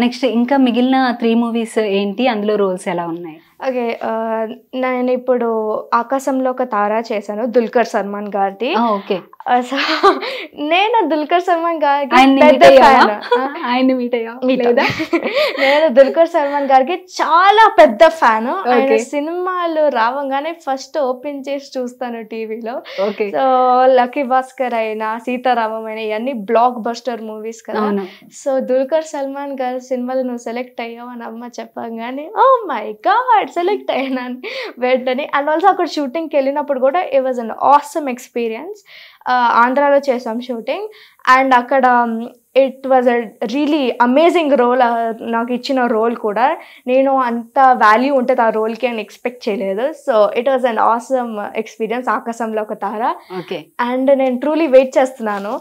Next ఇంకా మిగిలిన 3 movies ఏంటి? అందులో రోల్స్ ఎలా ఉన్నాయి? ఓకే. నేను ఇప్పుడు 'ఆకాశంలో ఒక తార' చేశాను దుల్కర్ సల్మాన్ గారిది. ఓకే. సో నేను దుల్కర్ సల్మాన్ గారికి ఆయన్ని పెద్ద మీట్ అయ్యావా? ఫ్యాన్. ఆయన్ని మీట్ అయ్యావా? మీట్ లేదా? నేను దుల్కర్ సల్మాన్ గారికి చాలా పెద్ద ఫ్యాన్. ఆయన ఓకే. సినిమాలు రావంగానే ఫస్ట్ ఓపెన్ చేసి చూస్తాను టీవీలో. ఓకే. సో 'లక్కీ భాస్కర్' అయినా 'సీతారామం' అయినా ఇవన్నీ బ్లాక్ బస్టర్ మూవీస్ కదా. అవును. సో దుల్కర్ సల్మాన్ గారి సినిమాలో నువ్వు సెలెక్ట్ అయ్యావు అని అమ్మ చెప్పగానే ఓ మై గాడ్ సెలెక్ట్ అయ్యాను వెంటనే. అండ్ ఆల్సో అక్కడ షూటింగ్కి వెళ్ళినప్పుడు కూడా it was an awesome experience. ఆంధ్రాలో చేసాం షూటింగ్. అండ్ అక్కడ it was a really amazing role. నాకు ఇచ్చిన రోల్ కూడా నేను అంత వాల్యూ ఉంటుంది ఆ రోల్కి అని ఎక్స్పెక్ట్ చేయలేదు. So it was an awesome experience 'ఆకాశంలో ఒక తార'. ఓకే. అండ్ నేను ట్రూలీ వెయిట్ చేస్తున్నాను.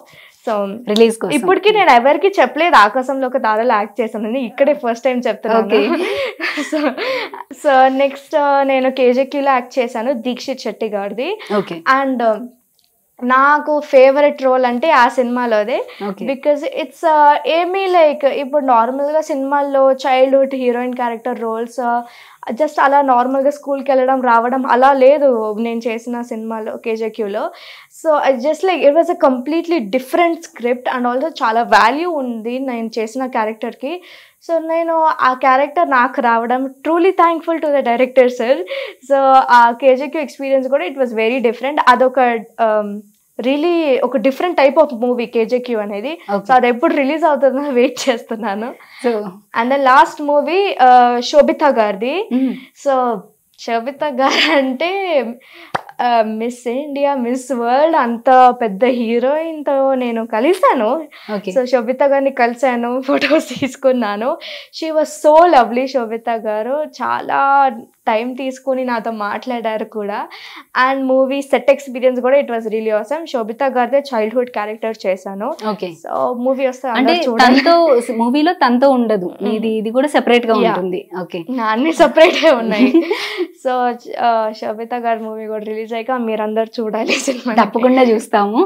సో రిలీజ్ కోసం ఇప్పటికి నేను ఎవరికి చెప్పలేదు 'ఆకాశంలో ఒక తారలో' యాక్ట్ చేశానని. ఇక్కడే ఫస్ట్ టైం చెప్తున్నాను. సో సో నెక్స్ట్ నేను 'కేజీక్యూలో' యాక్ట్ చేశాను దీక్షిత్ శెట్టి గారిది. ఓకే. అండ్ నాకు ఫేవరెట్ రోల్ అంటే ఆ సినిమాలోదే. బికాజ్ ఇట్స్ ఏమీ లైక్ ఇప్పుడు నార్మల్గా సినిమాల్లో childhood heroine character roles just అలా నార్మల్గా స్కూల్కి వెళ్ళడం రావడం అలా లేదు నేను చేసిన సినిమాలో 'కేజీక్యూలో'. So just like it was a completely different script and also చాలా వాల్యూ ఉంది నేను చేసిన క్యారెక్టర్కి. సో నేను ఆ క్యారెక్టర్ నాకు రావడం truly thankful to the director sir. So ఆ 'కేజీక్యూ' ఎక్స్పీరియన్స్ కూడా ఇట్ వాజ్ వెరీ డిఫరెంట్. అదొక రియలీ ఒక డిఫరెంట్ టైప్ ఆఫ్ మూవీ 'కేజీక్యూ' అనేది. సో అది ఎప్పుడు రిలీజ్ అవుతుందో వెయిట్ చేస్తున్నాను. అండ్ దెన్ లాస్ట్ మూవీ శోభిత గారిది. సో శోభిత గారు అంటే మిస్ ఇండియా, మిస్ వరల్డ్ అంత పెద్ద హీరోయిన్తో నేను కలిసాను. సో శోభిత గారిని కలిసాను, ఫొటోస్ తీసుకున్నాను. She was so lovely. Sobhita గారు చాలా టైం తీసుకొని నాతో మాట్లాడారు కూడా. అండ్ మూవీ సెట్ ఎక్స్పీరియన్స్ కూడా it was really awesome. Sobhita గారిదే చైల్డ్హుడ్ క్యారెక్టర్ చేశాను. సో మూవీ వస్తే అంటే తనతో మూవీలో తనతో ఉండదు, ఇది కూడా సెపరేట్ గా ఉంటుంది. ఓకే, అన్ని సెపరేట్ గా ఉన్నాయి. సో శోభిత గారి మూవీ కూడా రిలీజ్ అయ్యాక మీరందరూ చూడాలి సినిమా. తప్పకుండా చూస్తాము.